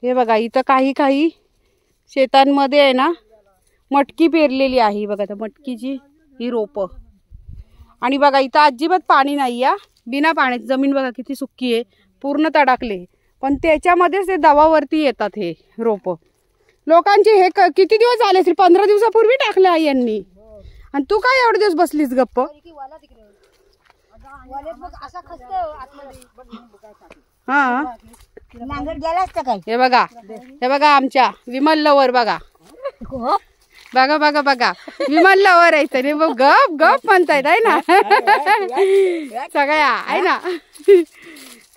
हे बघा इथं काही काही शेतांमध्ये आहे ना मटकी पेरलेली आहे बघा. त्या मटकीची ही रोपं. आणि बघा इथं अजिबात पाणी नाही या. बिना पाण्याची जमीन बघा किती सुक्की आहे, पूर्ण तडाकले. पण त्याच्यामध्येच ते दवावरती येतात हे रोपं. लोकांचे हे किती दिवस झाले असतील, 15 दिवसापूर्वी टाकले आई यांनी. आणि तू काय एवढे दिवस बसलीस गप्प? हा हे बघा, हे बघा आमच्या विमल लवर बघा बघा बघा बघा विमल लवर आहे तरी गप गप म्हणतायत आहे ना सगळ्या आहे ना.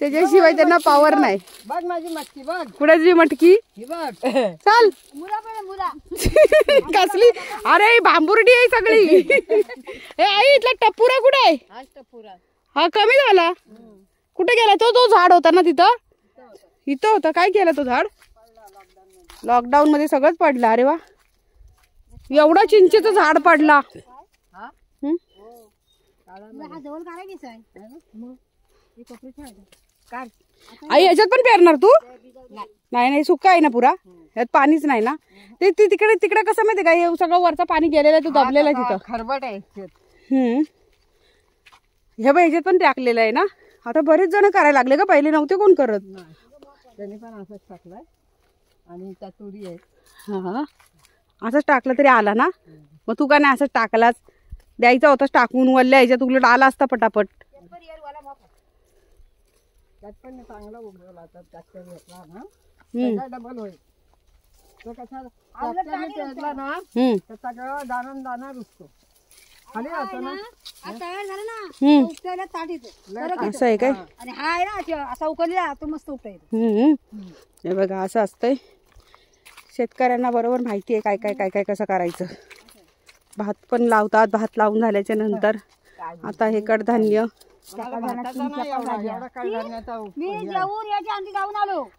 त्याच्याशिवाय त्यांना पावर नाही. बघ माझी मटकी बघ. कुणाची मटकी? चल कसली? अरे भांबुर्डी आहे सगळी. ए आई इथला टपुरा कुठे आहे? हा कमी झाला. कुठे गेला तो? तो झाड होता ना तिथं, इथं होता. काय केला तो झाड? लॉकडाऊन मध्ये सगळंच पडलं. अरे वा, एवढा चिंचेचं झाड पडला. आई याच्यात पण पेरणार तू? नाही नाही, सुका आहे ना पुरा, यात पाणीच नाही ना. ते तिकडे तिकडे कसं माहिती का, हे सगळं वरचं पाणी गेलेलं आहे, तो दबलेला आहे तिथं. खरबट आहे. हे बघ याच्यात पण टाकलेलं आहे ना. आता बरेच जण करायला लागले का, पहिले नव्हते कोण करत. त्यांनी पण असंच टाकलंय. आणि त्या तुरी आहे. हा असंच टाकलं तरी आला ना. मग तू का नाही असंच टाकलाच? द्यायचा होताच टाकून वल्ल्या याच्यात, उलट आला असता पटापट. त्यात पण चांगला उगवला आता. ट्रॅक्टर घेतला ना डबल होईल. तो कसा पेरला ना त्याचा गळा दाना रुजतो खाली जातो ना. असं आहे काय? आणि हा आहे ना असा उकळला तो मस्त उकळेल. हे बघा असं असतंय. शेतकऱ्यांना बरोबर माहिती आहे काय काय काय काय कसं करायचं. भात पण लावतात. भात लावून झाल्याच्या नंतर आता हे कडधान्य.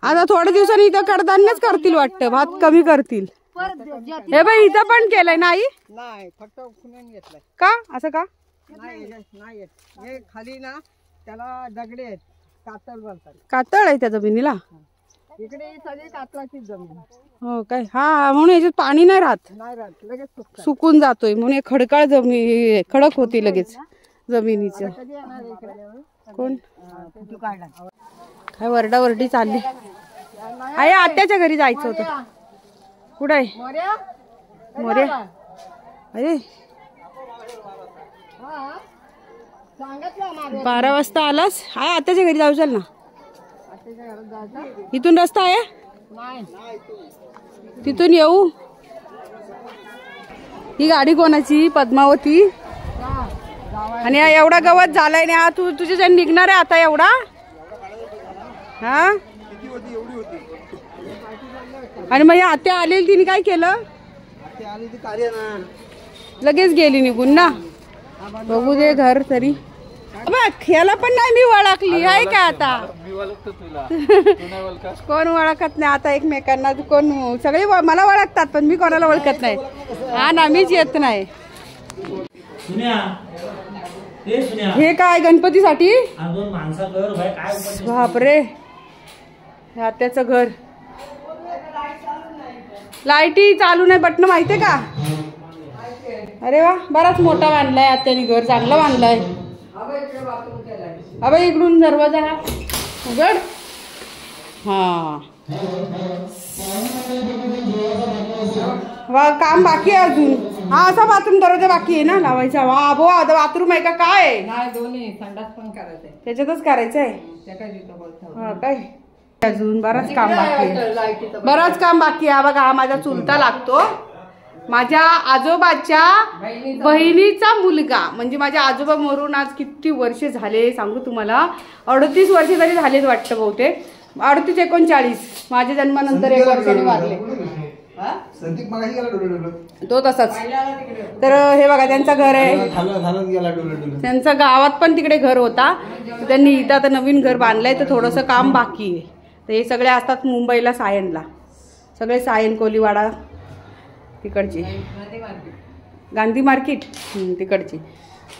आता थोड्या दिवसांनी इथं कडधान्यच करतील वाटतं, भात कमी करतील. हे बाई इथं पण केलंय नाही? नाही, फक्त उकळून घेतलंय. का असं का? नाही हे खाली ना त्याला दगडे आहेत, कातळ बोलतात. कातळ आहे त्या जमिनीला? इकडे सगळी कातळाची जमीन. हो काय? हा म्हणून याच्यात पाणी नाही राहत. लगेच सुकून जातोय म्हणून खडकाळ जमीन खडक होती लगेच जमिनीचं. कोण काय वरडावरडी चालली आहे? आत्याच्या घरी जायचं होतं. कुठं आहे मोर्या? अरे 12 वाजता आलास? आहे आत्याच्या घरी जाऊ. चल ना, इथून रस्ता आहे, तिथून येऊ. ही गाडी कोणाची? पद्मावती. आणि एवढा गवत झालाय ना, तू तुझे जण निघणार आहे आता एवढा? हा आणि मग आत्या आलेली, तिने काय केलं? लगेच गेली निघून ना. बघू दे घर तरी. बघ याला पण नाही मी ओळखली आहे का आता? कोण ओळखत नाही आता एकमेकांना. कोण सगळे मला ओळखतात पण मी कोणाला ओळखत नाही. हा ना, मीच येत नाही. हे काय गणपतीसाठी? बापरे, आत्याचं घर. लाईटी चालू नाही, बटन माहितीये का? अरे वा, बराच मोठा बांधलाय आत्याने घर, चांगला बांधलाय. अबे इकडून दरवाजा हा उघड. हा वा, काम बाकी आहे अजून. हा असा बाथरूम दरवाजा बाकी आहे ना लावायचा. वा बो, आता बाथरूम आहे का काय? नाही, दोन्ही संडास पण करायचंय. त्याच्यातच करायचंय. हा काय अजून बराच काम बाकी आहे. बराच काम बाकी आहे. बघा हा माझा चुलता लागतो. माझ्या आजोबाच्या बहिणीचा मुलगा. म्हणजे माझे आजोबा मरून आज किती वर्ष झाले सांगू तुम्हाला? 38 वर्ष तरी झालेच वाटतं बहुतेक. 38-39. माझ्या जन्मानंतर 1 वर्षाने वारले. तो तसाच. तर हे बघा त्यांचं घर आहे. त्यांचं गावात पण तिकडे घर होता, त्यांनी इथं आता नवीन घर बांधलंय. तर थोडंसं काम बाकी आहे. तर हे सगळे असतात मुंबईला, सायनला. सगळे सायन, कोलीवाडा तिकडची, गांधी मार्केट तिकडची.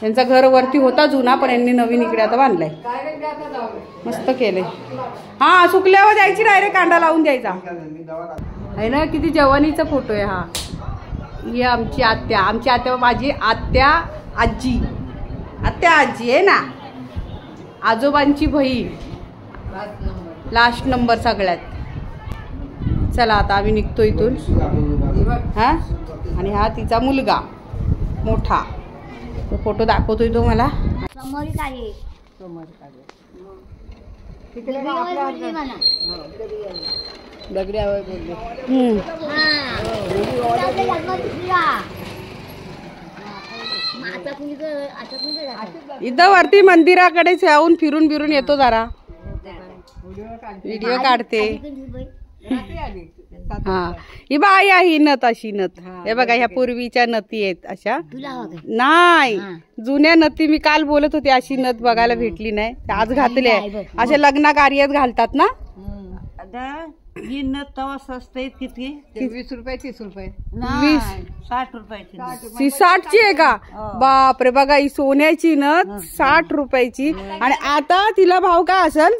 त्यांचा घर वरती होता जुना, पण यांनी नवीन इकडे आता बांधलाय. मस्त केलंय. हा, सुकल्यावर जायची डायरेक्ट कांदा लावून द्यायचा आहे ना. किती जवानीचा फोटो आहे हा. ही आमची आत्या माझी आत्या आजी आहे ना, आजोबांची बहीण, लास्ट नंबर सगळ्यात. चला आता आम्ही निघतो इथून. हा, आणि हा तिचा मुलगा मोठा, तो फोटो दाखवतोय तो मला. दगड्यावर बोलले. इथं वरती मंदिराकडे जाऊन फिरून बिरून येतो, जरा व्हिडिओ काढते. हा, ही बाई आहे, ही नथ, अशी नथ. हे बघा, ह्या पूर्वीच्या नथी आहेत अशा. नाही, जुन्या नथी. मी काल बोलत होते, अशी नथ बघायला भेटली नाही, आज घातली आहे. अशा लग्न कार्यात घालतात ना. ही नथ तवा स्वस्त आहे. किती? 20 रुपये, 30 रुपये, 60 रुपयाची. 60ची आहे का? बापरे. बघा, ही सोन्याची नथ 60 रुपयाची. आणि आता तिला भाव काय असेल?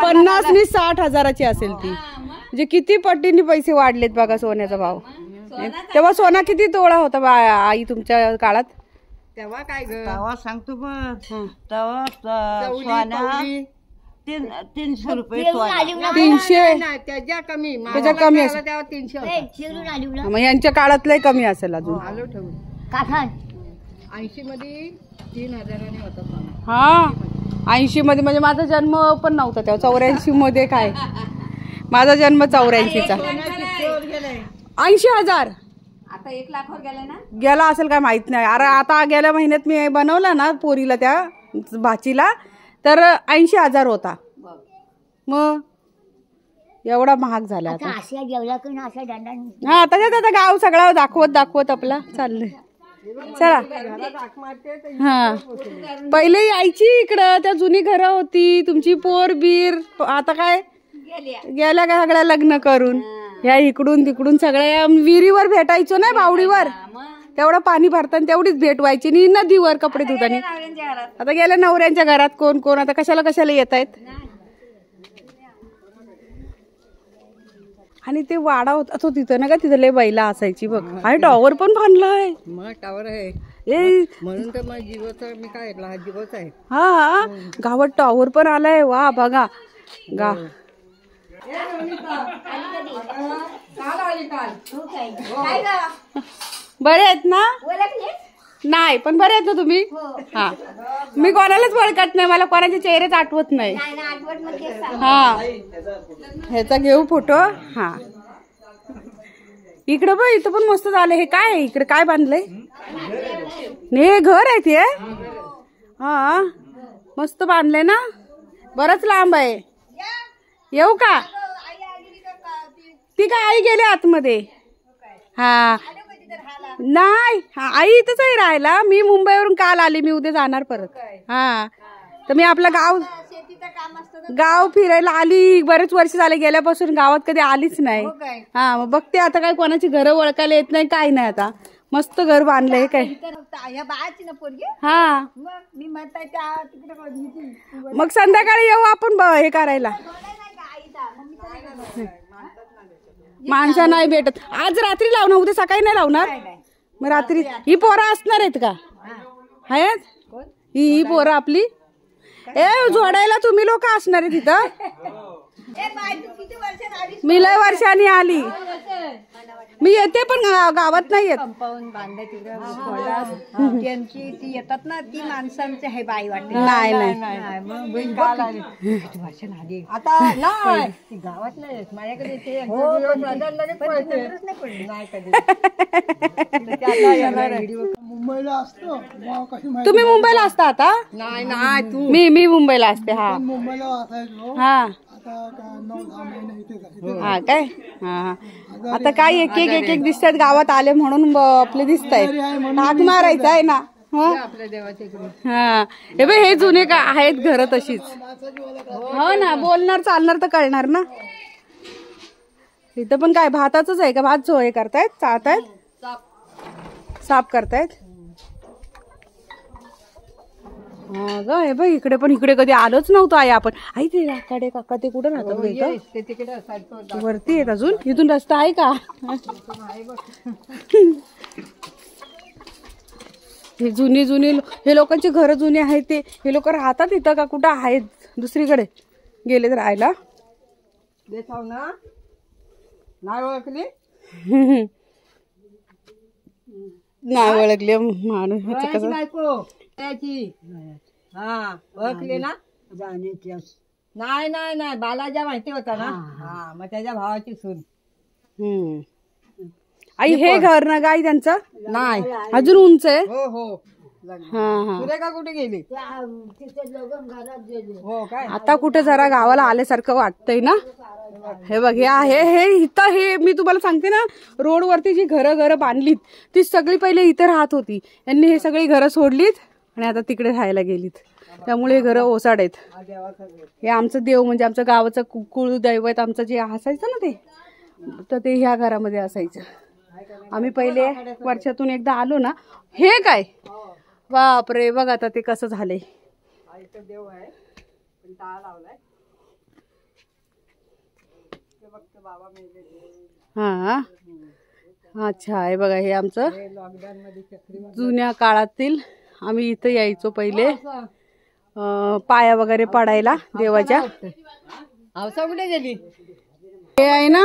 50 नि 60 हजाराची असेल ती. म्हणजे किती पटीने पैसे वाढलेत बघा सोन्याचा भाव. तेव्हा सोना किती तोळा होता आई तुमच्या काळात? तेव्हा काय तेव्हा सांगतो बघ. तेव्हा सोना 300 रुपये. 300? त्याच्या कमी असेल. तेव्हा 300. मग यांच्या काळातलंही कमी असेल अजून. आलो ठेवून. 80 मध्ये 3000 होता. हा, 80 मध्ये म्हणजे माझा जन्म पण नव्हता तेव्हा. 84 मध्ये काय, माझा जन्म 84चा. 80,000 आता 1 लाखावर गेला ना. गेला असेल काय माहित नाही. अरे आता गेल्या महिन्यात मी बनवला ना पोरीला, त्या भाचीला, तर 80,000 होता. मग एवढा महाग झाला आता. हा, आता गाव सगळा दाखवत आपला चाललंय. चला. हा, पहिले यायची इकडं, त्या जुनी घरं होती तुमची. पोर बीर आता काय गेल्या का सगळ्या लग्न करून. ह्या इकडून तिकडून सगळ्या विहिरीवर भेटायचो ना, बावडीवर. तेवढं पाणी भरताना तेवढीच भेट व्हायची. नि नदीवर कपडे धुतानी. आता गेल्या नवऱ्यांच्या घरात कोण कोण. आता कशाला येत आहेत. आणि ते वाडा होता तो तिथं ना का, तिथं लय बैला असायची बघ. आणि टॉवर पण बांधलाय. मग टॉवर आहे म्हणून तर मग जिओचा मी काय ऐकला, हा जिओचा आहे. हा, गावात टॉवर पण आलाय. वा बघा. बरे आहेत ना? नाही, पण बरे आहेत ना तुम्ही? हा, मी कोणालाच ओळखत नाही, मला कोणाचे चेहरेच आठवत नाही. हा, ह्याचा घेऊ फोटो. हा, इकडं बघ, इथं पण मस्त झालं. हे काय आहे इकडे? काय बांधलंय? हे घर आहे ते. हा, मस्त बांधलंय ना. बरंच लांब आहे. येऊ का? ती काय आई गेले आतमध्ये. हा, नाही, आई इथंच आहे राहायला. मी मुंबईवरून काल आली. मी उद्या जाणार परत. हा, तर मी आपलं गाव फिरायला आली. बरेच वर्ष झाले गेल्यापासून गावात कधी आलीच नाही. हा, मग बघते आता काय कोणाची घरं ओळखायला येत नाही, काय नाही. आता मस्त घर बांधलंय. काय हा, मग संध्याकाळी येऊ आपण हे करायला. माणसं नाही भेटत. आज रात्री लावणार, उद्या सकाळी नाही लावणार. मग रात्री ही पोरं असणार आहेत का? आहेत ही पोरं आपली. जोडायला तुम्ही लोक असणार आहे तिथं. मी लय वर्षांनी आली. मी येते पण गावात नाही येत. कंपाऊंड बांधले तिकडे त्यांची ती येतात ना, ती माणसांची आहे बाई वाटते. नाही आता नाही, ती गावात नाही येत. माझ्याकडे मुंबईला असतो. तुम्ही मुंबईला असता आता? नाही नाही, तू. मी मुंबईला असते. हा, मुंबईला असायचो. हा, 9-10 महिने इथे. हा काय. हा, आता काय एक दिसतात गावात आले म्हणून आपले दिसत आहेत. हाक मारायचा आहे ना. आपल्या देवाच्या इकडे. हा, हे बघ, हे जुने का आहेत घर तशीच. हो ना, बोलणार चालणार तर कळणार ना. इथं पण काय भाताच आहे का? भात हे करतायत, चाळतायत, साफ करतायत. हा ग हे बघ इकडे पण इकडे कधी आलोच नव्हतो आई आपण. आई ते राखाडे काका ते कुठे राहतात ग इथं? ते तिकडे साईडवर वरती आहेत अजून. इथून रस्ता आहे का? हे जुनी जुनी हे लोकांची घरं जुनी आहेत. ते हे लोक राहतात इथं का कुठं आहेत दुसरीकडे गेले राहायला? देखाव ना नाही ओळखली? नाही ओळखले माणूस कसं. बायको त्याची हा ओळखली ना? नाही नाही नाही बालाजा माहिती होता ना? हा मग त्याच्या भावाची सून. आई हे घर ना गाई त्यांचं नाही अजून उंच आहे. हो हो. हा हा सुरेखा कुठे गेली? हो काय आता कुठे जरा गावाला आल्यासारखं वाटतंय ना. हे बघ हे आहे हे इथं हे मी तुम्हाला सांगते ना रोडवरती जी घरं बांधलीत ती सगळी पहिले इथे राहत होती. यांनी हे सगळी घरं सोडलीत आणि आता तिकडे राहायला गेलीत. त्यामुळे हे घरं ओसाड आहेत. हे आमचं देव म्हणजे आमचं गावाचं कुळदैवत आमचं जे असायचं ना ते तर ह्या घरामध्ये असायचं. आम्ही पहिले वर्षातून एकदा आलो ना. हे काय बापरे बघ आता ते कसं झालंय. देव आहे पण टाळा लावलाय. हा अच्छा हे बघा हे आमचं जुन्या काळातील. आम्ही इथं यायचो पहिले पाया वगैरे पडायला देवाच्या. हौसा कुठे गेली? हे आहे ना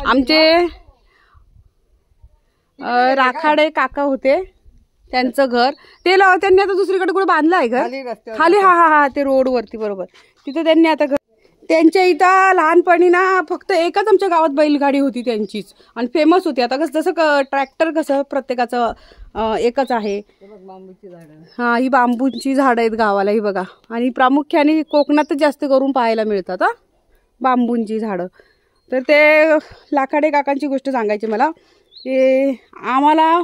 आमचे राखाडे काका होते त्यांचं घर. ते त्यांनी आता दुसरीकडे कुठे बांधलं आहे घर खाली. हा हा हा ते रोड वरती बरोबर तिथं त्यांनी आता घर. त्यांच्या इथं लहानपणी ना फक्त एकच आमच्या गावात बैलगाडी होती त्यांचीच आणि फेमस होती. आता कसं जसं ट्रॅक्टर कसं प्रत्येकाचं एकच आहे. हा ही बांबूंची झाडं आहेत गावाला ही बघा. आणि प्रामुख्याने कोकणातच जास्त करून पाहायला मिळतात हा बांबूंची झाडं. तर ते लाखाडे काकांची गोष्ट सांगायची मला की आम्हाला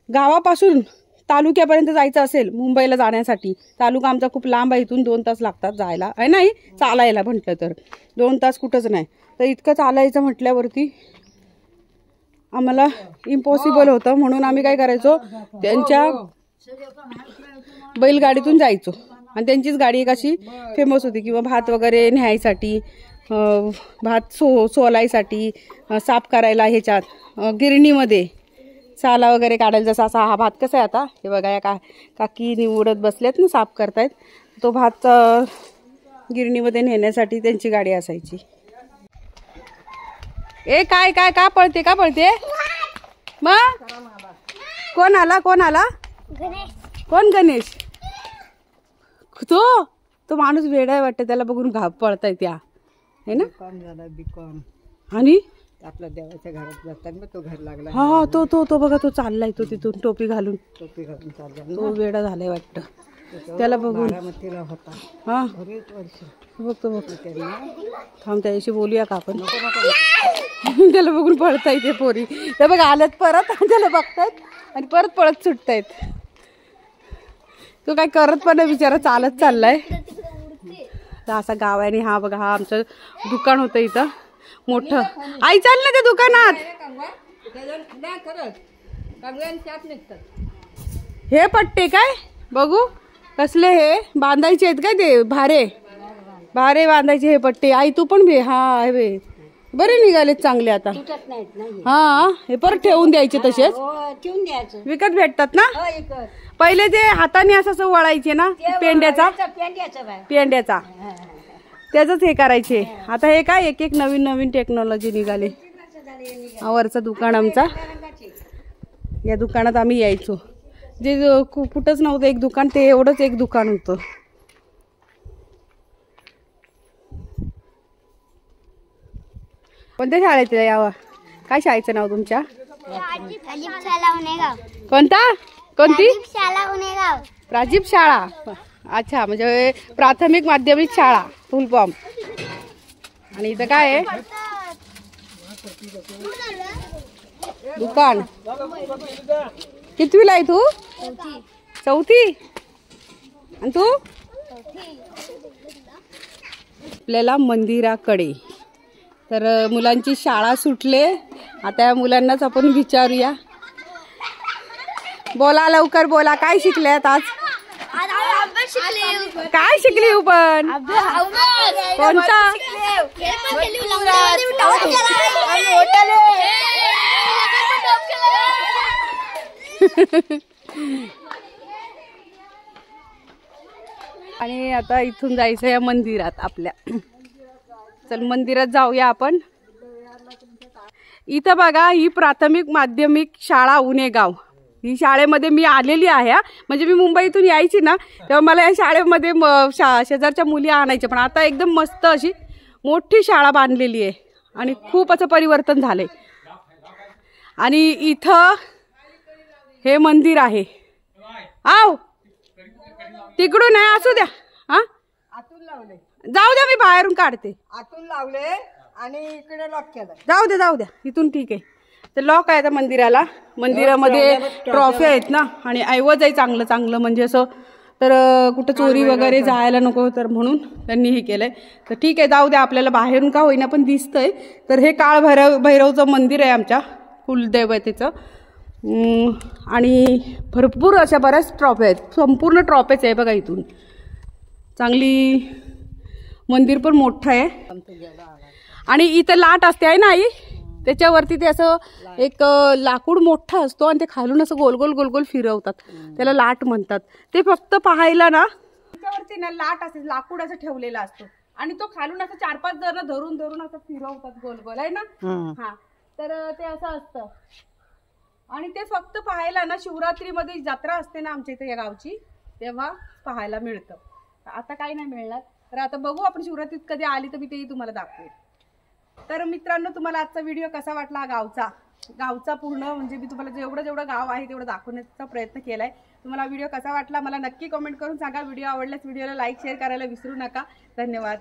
गावापासून तालुक्यापर्यंत जायचं असेल मुंबईला जाण्यासाठी. तालुका आमचा खूप लांब आहे. इथून 2 तास लागतात जायला आहे नाही चालायला म्हटलं तर 2 तास कुठंच नाही. तर इतकं चालायचं म्हटल्यावरती आम्हाला इम्पॉसिबल होतं. म्हणून आम्ही काय करायचो त्यांच्या बैलगाडीतून जायचो. आणि त्यांचीच गाडी एक अशी फेमस होती किंवा भात वगैरे न्यायसाठी भात सोलायसाठी साफ करायला ह्याच्यात गिरणीमध्ये साला वगैरे काढायला. जसा असा हा भात कसा आहे आता हे बघा या काकी निवडत बसल्यात ना साफ करतायत. तो भात गिरणीमध्ये नेण्यासाठी त्यांची गाडी असायची. ए काय काय का पळते का पळते मग? कोण आला कोण आला? कोण गणेश? तो माणूस वेडा आहे वाटतं. त्याला बघून पळताय त्या है ना. आणि आपल्या देवाच्या घरात जातात मग तो घर लागला. हा तो बघा तो चाललाय. तो तिथून टोपी घालून चालला. तो वेडा झालाय वाटतं. त्याला बघून होता हा बरेच वर्ष बघतो थांब त्याच्याशी बोलूया का आपण. त्याला बघून पळताय ते पोरी. ते बघा आल्यात परत त्याला बघतायत आणि परत पळत सुटतायत. तो काय करत पण नाही बिचारा चालत चाललाय. तर असा गाव आहे. आणि हा बघा हा आमचं दुकान होतं इथं मोठं. आई चाल ना त्या दुकानात. हे पट्टे काय बघू कसले हे बांधायचे आहेत काय ते भारे बांधायचे हे पट्टे. आई तू पण भे. हा हे बे बरे निघालेत चांगले आता. हा हे परत ठेवून द्यायचे तसेच विकत भेटतात ना. पहिले ते हाताने असं वळायचे ना पेंड्याचा त्याच हे करायचे. आता हे काय एक नवीन टेक्नॉलॉजी निघाली. वरचं दुकान आमचा. या दुकानात आम्ही यायचो. जे कुठंच नव्हतं एक दुकान ते एवढंच एक दुकान होतं. कोणत्या शाळेत यावं? काय शाळेचं नाव तुमच्या? कोणती? प्राजीप शाळा. अच्छा म्हणजे प्राथमिक माध्यमिक शाळा फुल फॉर्म. आणि इथं काय आहे दुकान. कितवीला आहे तू? 4थी. आणि तू? आपल्याला मंदिराकडे. तर मुलांची शाळा सुटले. आता या मुलांनाच आपण विचारूया. बोला लवकर बोला काय शिकल्यात आज? काय शिकली तू पण? कोणता? आणि आता इथून जायचं या मंदिरात आपल्या. चल मंदिरात जाऊया आपण. इथं बघा ही प्राथमिक माध्यमिक शाळा उनेगाव. ही शाळेमध्ये मी आलेली आहे. म्हणजे मी मुंबईतून यायची ना तेव्हा मला या शाळेमध्ये शेजारच्या मुली आणायच्या. पण आता एकदम मस्त अशी मोठी शाळा बांधलेली आहे आणि खूप असं परिवर्तन झालंय. आणि इथं हे मंदिर आहे. आव तिकडून आहे असू द्या. हा आतून लावले, जाऊ द्या मी बाहेरून काढते. आतून लावले आणि इकडे लॉक केलं. जाऊ द्या इथून ठीक आहे. तर लॉक आहे आता मंदिराला. मंदिरामध्ये ट्रॉफी आहेत ना आणि ऐवज आहे चांगलं चांगलं म्हणजे असं तर कुठं चोरी वगैरे जायला नको तर म्हणून त्यांनी हे केलंय. तर ठीक आहे जाऊ द्या आपल्याला बाहेरून का होईना पण दिसतंय. तर हे काळ भैरवचं मंदिर आहे आमच्या कुलदेवतेचं. आणि भरपूर अशा बऱ्याच ट्रॉफी आहेत. संपूर्ण ट्रॉफीच आहे बघा. इथून चांगली मंदिर पण मोठं आहे. आणि इथं लाट असते आहे ना आई त्याच्यावरती ते असं एक लाकूड मोठा असतो आणि ते खालून असं गोल गोल गोल गोल फिरवतात. त्याला लाट म्हणतात. ते फक्त पाहायला ना त्याच्यावरती ना लाट असते लाकूड असं ठेवलेला असतो आणि तो खालून असं 4-5 जण धरून धरून असं फिरवतात गोल गोल आहे ना. हा तर ते असं असतं आणि ते फक्त पाहायला ना शिवरात्रीमध्ये जत्रा असते ना आमच्या इथे या गावची तेव्हा पाहायला मिळतं. आता काही नाही मिळणार. तर आता बघू आपण शिवरात्रीत कधी आली तर मी तेही तुम्हाला दाखवेन. तर मित्रांनो तुम्हाला आजचा व्हिडिओ कसा वाटला गावचा पूर्ण म्हणजे मी तुम्हाला जेवढं गाव आहे तेवढं दाखवण्याचा प्रयत्न केलाय. तुम्हाला व्हिडिओ कसा वाटला मला नक्की कमेंट करून सांगा. व्हिडिओ आवडल्यास व्हिडिओला लाईक शेअर करायला विसरू नका. धन्यवाद.